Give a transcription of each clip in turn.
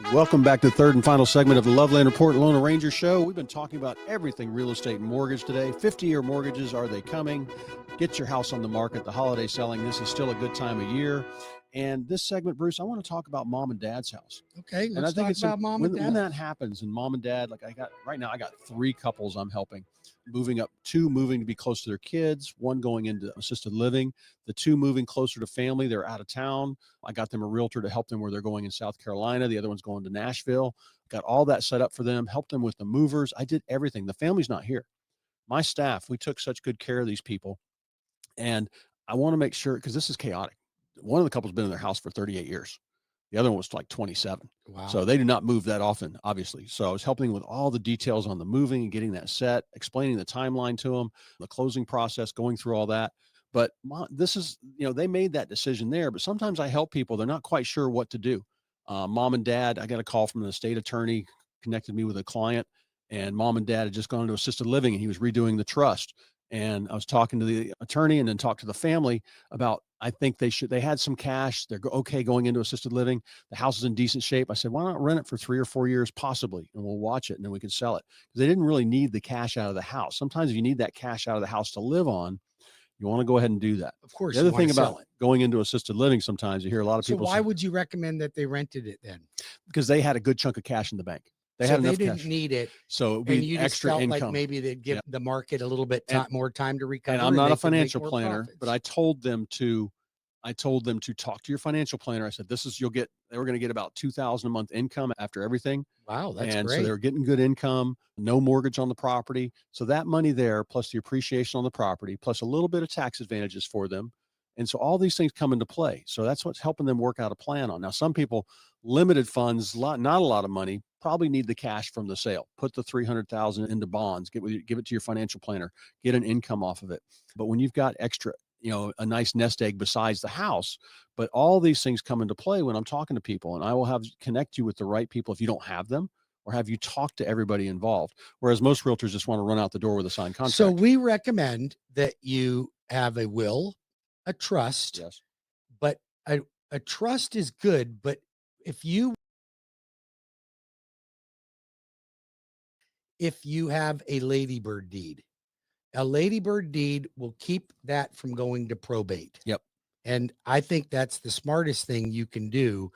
Welcome back to the third and final segment of the Loveland Report and Loan Arranger Show. We've been talking about everything real estate and mortgage today. 50-year mortgages, are they coming? Get your house on the market. The holiday selling, this is still a good time of year. And this segment, Bruce, I want to talk about mom and dad's house. Okay, And I let's think talk it's about mom and dad. when that happens, and mom and dad, like right now, I got 3 couples I'm helping, moving up, 2 moving to be close to their kids, 1 going into assisted living, the 2 moving closer to family. They're out of town. I got them a realtor to help them where they're going in South Carolina. The other one's going to Nashville. Got all that set up for them, helped them with the movers. I did everything. The family's not here. My staff, we took such good care of these people. And I want to make sure, because this is chaotic. One of the couple's been in their house for 38 years. The other one was like 27. Wow. So they do not move that often, obviously. So I was helping with all the details on the moving and getting that set, explaining the timeline to them, the closing process, going through all that. But this is, they made that decision there. But sometimes I help people. They're not quite sure what to do. Mom and dad, I got a call from the state attorney, connected me with a client, and mom and dad had just gone into assisted living and he was redoing the trust. And I was talking to the attorney and then talked to the family about, I think they had some cash. They're okay going into assisted living. The house is in decent shape. I said, why not rent it for 3 or 4 years, possibly, and we'll watch it and then we can sell it. Because they didn't really need the cash out of the house. Sometimes if you need that cash out of the house to live on, you want to go ahead and do that. Of course. The other thing about going into assisted living, sometimes you hear a lot of people. So why would you recommend that they rented it then? Because they had a good chunk of cash in the bank. They didn't need it. So it would be you extra just felt income. like maybe they'd give the market a little bit more time to recover. And I'm not a financial planner, but I told them to talk to your financial planner. I said, they were going to get about $2,000 a month income after everything. Wow. That's great. great. So they were getting good income, no mortgage on the property. So that money there, plus the appreciation on the property, plus a little bit of tax advantages for them. And so all these things come into play. So that's what's helping them work out a plan on. Now, some people, limited funds, not a lot of money, probably need the cash from the sale. Put the $300,000 into bonds, give it to your financial planner, get an income off of it. But when you've got extra, a nice nest egg besides the house, but all these things come into play when I'm talking to people, and I will connect you with the right people if you don't have them, or have you talk to everybody involved. Whereas most realtors just want to run out the door with a signed contract. So we recommend that you have a will, a trust, yes, but a trust is good. But if you have a ladybird deed will keep that from going to probate. Yep. And I think that's the smartest thing you can do,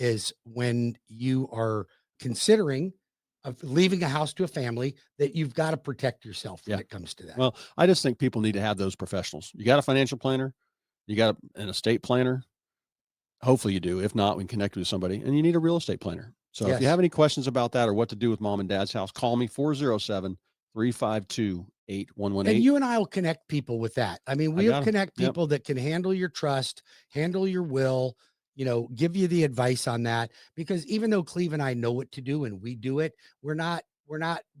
is when you are considering of leaving a house to a family, that you've got to protect yourself when it comes to that. Well, I just think people need to have those professionals. You got a financial planner, you got an estate planner. Hopefully you do. If not, we can connect with somebody, and you need a real estate planner. So if you have any questions about that or what to do with mom and dad's house, call me 407-352-8118. And you and I will connect people with that. I mean, we'll connect people that can handle your trust, handle your will, give you the advice on that. Because even though Cleve and I know what to do and we do it, we're not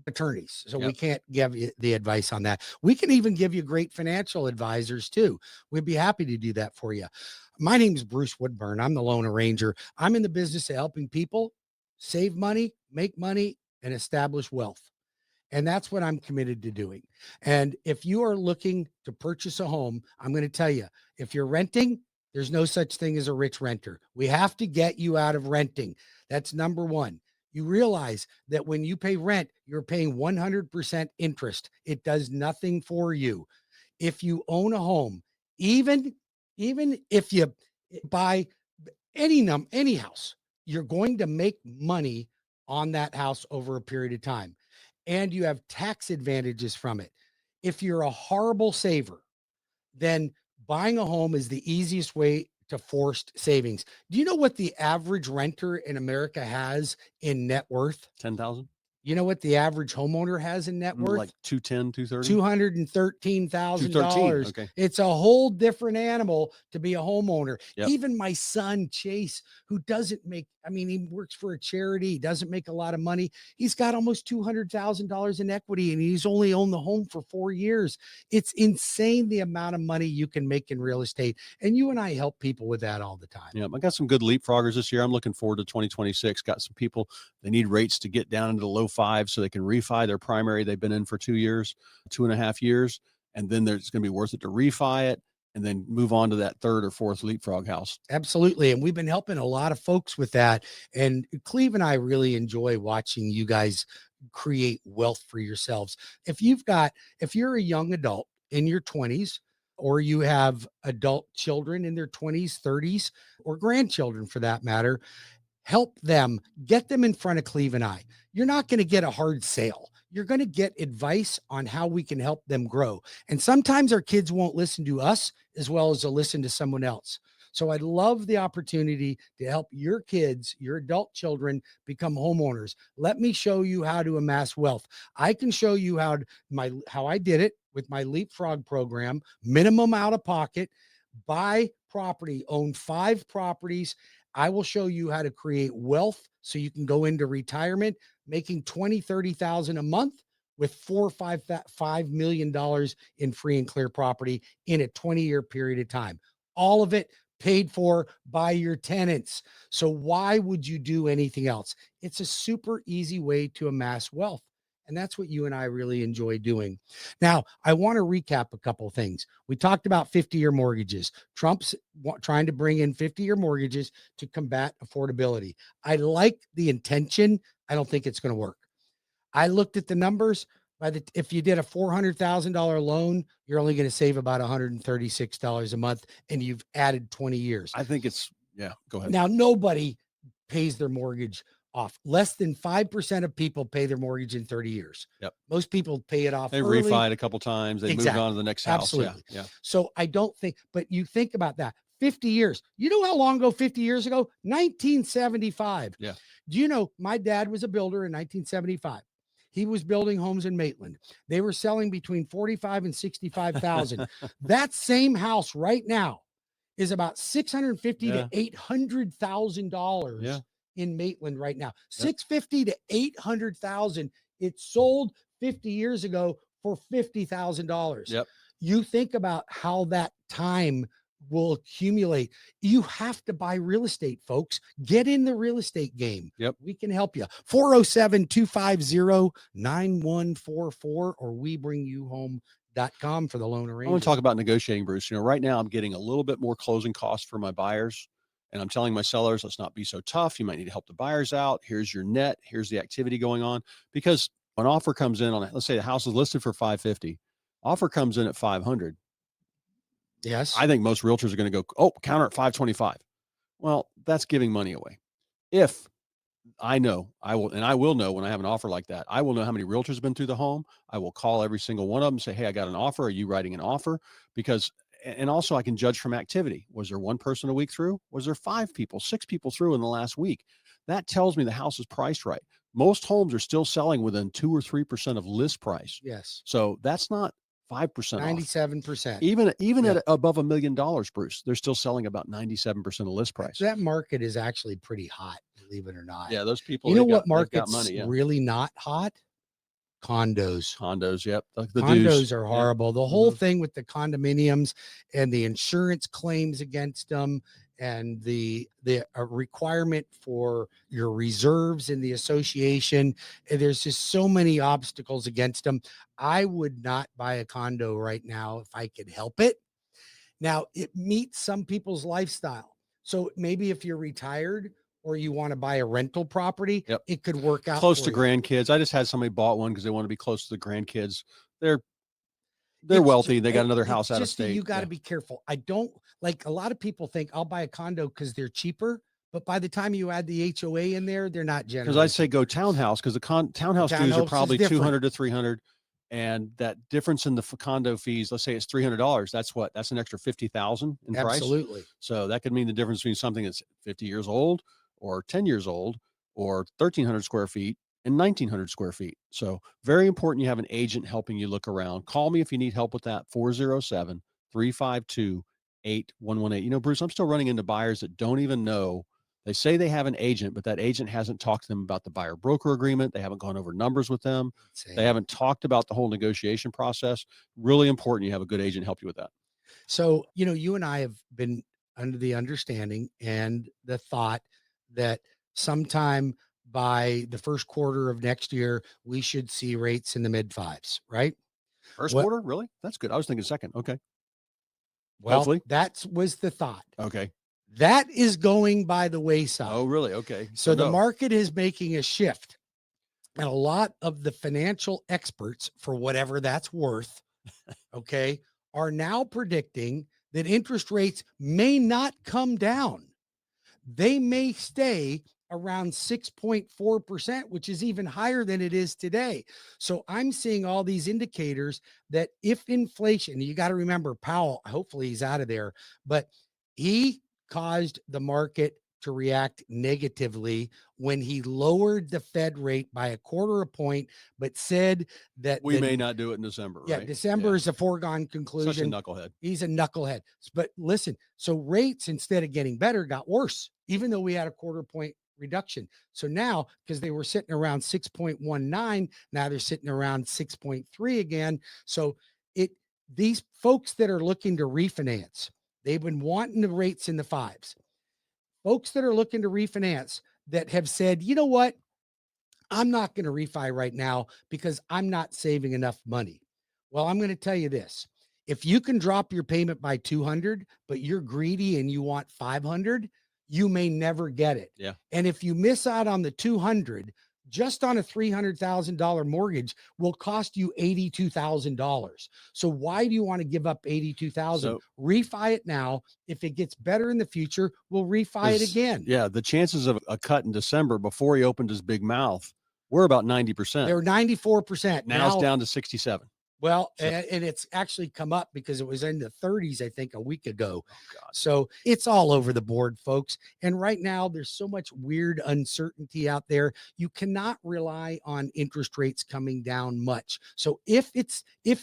attorneys. So we can't give you the advice on that. We can even give you great financial advisors too. We'd be happy to do that for you. My name is Bruce Woodburn. I'm the loan arranger. I'm in the business of helping people save money, make money, and establish wealth. And that's what I'm committed to doing. And if you are looking to purchase a home, I'm going to tell you, if you're renting, there's no such thing as a rich renter. We have to get you out of renting. That's number one. You realize that when you pay rent, you're paying 100% interest. It does nothing for you. If you own a home, even if you buy any house, you're going to make money on that house over a period of time, and you have tax advantages from it. If you're a horrible saver, then buying a home is the easiest way to forced savings. Do you know what the average renter in America has in net worth? 10,000. You know what the average homeowner has in net worth? Like 210, 230. $213,000. Okay. It's a whole different animal to be a homeowner. Yep. Even my son, Chase, who doesn't make, he works for a charity. He doesn't make a lot of money. He's got almost $200,000 in equity, and he's only owned the home for 4 years. It's insane the amount of money you can make in real estate. And you and I help people with that all the time. Yeah, I got some good leapfroggers this year. I'm looking forward to 2026. Got some people, they need rates to get down into the low 5 so they can refi their primary they've been in for 2 years, 2.5 years. And then it's going to be worth it to refi it. and then move on to that third or fourth leapfrog house. Absolutely. And we've been helping a lot of folks with that. And Cleve and I really enjoy watching you guys create wealth for yourselves. If you're a young adult in your 20s, or you have adult children in their 20s, 30s, or grandchildren for that matter, help them, get them in front of Cleve and I. You're not going to get a hard sale. You're going to get advice on how we can help them grow. And sometimes our kids won't listen to us as well as they'll listen to someone else. So I'd love the opportunity to help your kids, your adult children, become homeowners. Let me show you how to amass wealth. I can show you how I did it with my Leapfrog program, minimum out of pocket, buy property, own 5 properties. I will show you how to create wealth so you can go into retirement making 20, 30,000 a month with $4 or $5 million in free and clear property in a 20-year period of time. All of it paid for by your tenants. So why would you do anything else? It's a super easy way to amass wealth. And that's what you and I really enjoy doing. Now, I want to recap a couple of things. We talked about 50-year mortgages. Trump's trying to bring in 50-year mortgages to combat affordability. I like the intention. I don't think it's going to work. I looked at the numbers. If you did a $400,000 loan, you're only going to save about $136 a month, and you've added 20 years. I think go ahead. Now, nobody pays their mortgage off. Less than 5% of people pay their mortgage in 30 years. Yep. Most people pay it off. They refied a couple times. They moved on to the next house. Absolutely. Yeah. So I don't think, but you think about that. 50 years. You know how long ago 50 years ago? 1975. Yeah. Do you know my dad was a builder in 1975? He was building homes in Maitland. They were selling between 45 and 65,000. That same house right now is about $650 to $800,000 in Maitland right now. $650 to $800,000. It sold 50 years ago for $50,000. Yep. You think about how that time will accumulate. You have to buy real estate, folks. Get in the real estate game. Yep. We can help you. 407-250-9144 or webringyouhome.com for the loan arrangement. I want to talk about negotiating, Bruce. Right now I'm getting a little bit more closing costs for my buyers. And I'm telling my sellers, let's not be so tough. You might need to help the buyers out. Here's your net. Here's the activity going on. Because when an offer comes in on it, let's say the house is listed for 550, offer comes in at 500. Yes. I think most realtors are going to go, counter at 525. Well, that's giving money away. If I know, I will know when I have an offer like that. I will know how many realtors have been through the home. I will call every single one of them and say, hey, I got an offer. Are you writing an offer? And also I can judge from activity. Was there one person a week through? Was there 5 people, 6 people through in the last week? That tells me the house is priced right. Most homes are still selling within 2 or 3% of list price. Yes. So that's not 5% 97%. off. Even at above $1 million, Bruce, they're still selling about 97% of list price. That market is actually pretty hot, believe it or not. Yeah, those people. You know what market's really not hot? Condos. Yep. The condos are horrible. Yep. The whole thing with the condominiums and the insurance claims against them and the requirement for your reserves in the association. There's just so many obstacles against them. I would not buy a condo right now if I could help it. Now, it meets some people's lifestyle. So maybe if you're retired or you want to buy a rental property, it could work out close to grandkids. I just had somebody bought one because they want to be close to the grandkids. They're wealthy. They got another house out of state. You got to be careful. I don't like, a lot of people think I'll buy a condo because they're cheaper, but by the time you add the HOA in there, they're not generating. Because I say go townhouse because the townhouse dues are probably 200 to 300. And that difference in the condo fees, let's say it's $300. That's an extra 50,000 in price. Absolutely. So that could mean the difference between something that's 50 years old or 10 years old or 1,300 square feet and 1,900 square feet. So very important you have an agent helping you look around. Call me if you need help with that. 407-352-8118. Bruce, I'm still running into buyers that don't even know. They say they have an agent, but that agent hasn't talked to them about the buyer broker agreement. They haven't gone over numbers with them. They haven't talked about the whole negotiation process. Really important you have a good agent help you with that. So, you and I have been under the understanding and the thought that sometime by the first quarter of next year, we should see rates in the mid 5s, right? First quarter? Really? That's good. I was thinking second. Okay. Well, hopefully. that was the thought. Okay. That is going by the wayside. Oh, really? Okay. So the no. market is making a shift. And a lot of the financial experts, for whatever that's worth, okay, are now predicting that interest rates may not come down. They may stay around 6.4%, which is even higher than it is today. So I'm seeing all these indicators that if inflation, you got to remember Powell, hopefully he's out of there, but he caused the market to react negatively when he lowered the Fed rate by a quarter a point, but said that We may not do it in December, yeah, right? December is a foregone Such a conclusion. knucklehead. He's a knucklehead. But listen, so rates, instead of getting better, got worse, even though we had a quarter point reduction. So now, because they were sitting around 6.19, now they're sitting around 6.3 again. So these folks that are looking to refinance, they've been wanting the rates in the fives. Folks that are looking to refinance that have said, you know what? I'm not going to refi right now because I'm not saving enough money. Well, I'm going to tell you this. If you can drop your payment by 200, but you're greedy and you want 500, you may never get it. Yeah. And if you miss out on the 200, just on a $300,000 mortgage will cost you $82,000. So why do you want to give up 82,000? So refi it now. If it gets better in the future, we'll refi it again. Yeah, the chances of a cut in December before he opened his big mouth were about 90%. They were 94%. Now it's down to 67. Well, and it's actually come up because it was in the 30s, I think, a week ago. Oh, God. So it's all over the board, folks. And right now, there's so much weird uncertainty out there. You cannot rely on interest rates coming down much. So if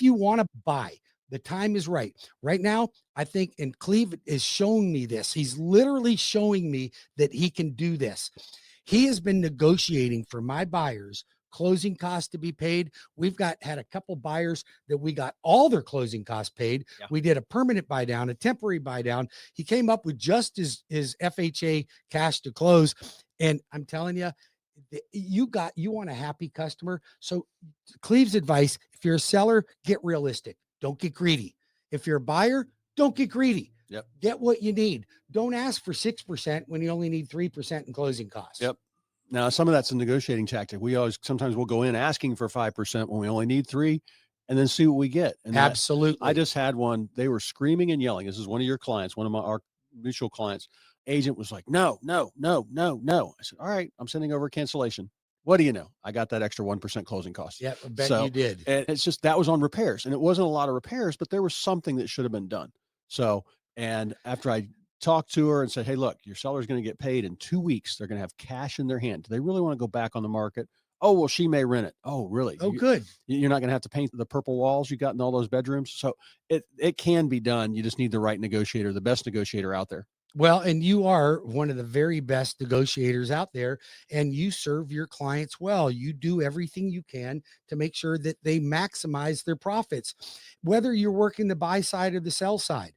you want to buy, the time is right. Right now, I think, and Cleve is showing me this. He's literally showing me that he can do this. He has been negotiating for my buyers closing costs to be paid. We've had a couple buyers that we got all their closing costs paid. Yeah. We did a permanent buy down, a temporary buy down. He came up with just his FHA cash to close. And I'm telling you, you want a happy customer. So Cleve's advice, if you're a seller, get realistic. Don't get greedy. If you're a buyer, don't get greedy. Yep. Get what you need. Don't ask for 6% when you only need 3% in closing costs. Yep. Now, some of that's a negotiating tactic. Sometimes we'll go in asking for 5% when we only need 3%, and then see what we get. And absolutely. I just had one. They were screaming and yelling. This is one of your clients, one of our mutual clients. Agent was like, no, no, no, no, no. I said, all right, I'm sending over a cancellation. What do you know? I got that extra 1% closing cost. Yeah, I bet you did. And it's just, that was on repairs, and it wasn't a lot of repairs, but there was something that should have been done. So, and after I talked to her and said, hey, look, your seller's going to get paid in 2 weeks. They're going to have cash in their hand. Do they really want to go back on the market? Oh, well, she may rent it. Oh, really? Oh, good. You're not going to have to paint the purple walls you got in all those bedrooms. So it can be done. You just need the right negotiator, the best negotiator out there. Well, and you are one of the very best negotiators out there, and you serve your clients well. You do everything you can to make sure that they maximize their profits, whether you're working the buy side or the sell side.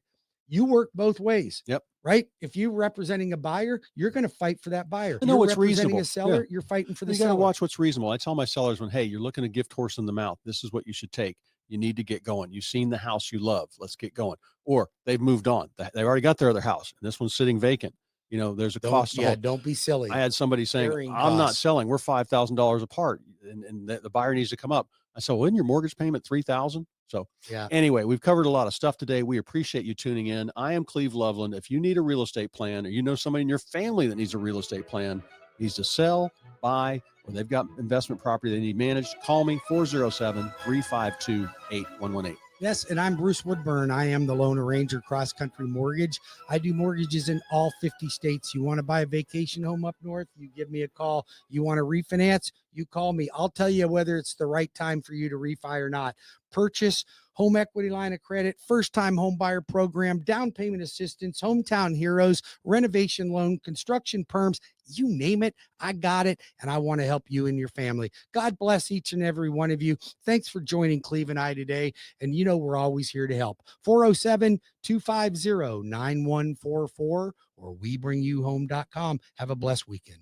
You work both ways. Yep. Right? If you're representing a buyer, you're going to fight for that buyer. You know what's representing reasonable. A seller, you're fighting for the seller. You got to watch what's reasonable. I tell my sellers hey, you're looking a gift horse in the mouth. This is what you should take. You need to get going. You've seen the house you love. Let's get going. Or they've moved on. They already got their other house, and this one's sitting vacant. There's a cost. Yeah, don't be silly. I had somebody saying, I'm not selling. We're $5,000 apart, and the buyer needs to come up. I said, well, isn't your mortgage payment $3,000? So yeah. Anyway, we've covered a lot of stuff today. We appreciate you tuning in. I am Cleve Loveland. If you need a real estate plan, or you know somebody in your family that needs a real estate plan, needs to sell, buy, or they've got investment property they need managed, call me 407-352-8118. Yes, and I'm Bruce Woodburn. I am the Lone Ranger Cross Country Mortgage. I do mortgages in all 50 states. You want to buy a vacation home up north, you give me a call. You want to refinance, you call me. I'll tell you whether it's the right time for you to refi or not. Purchase, home equity line of credit, first-time home buyer program, down payment assistance, hometown heroes, renovation loan, construction perms, you name it, I got it, and I want to help you and your family. God bless each and every one of you. Thanks for joining Cleve and I today, and we're always here to help. 407-250-9144 or WeBringYouHome.com. Have a blessed weekend.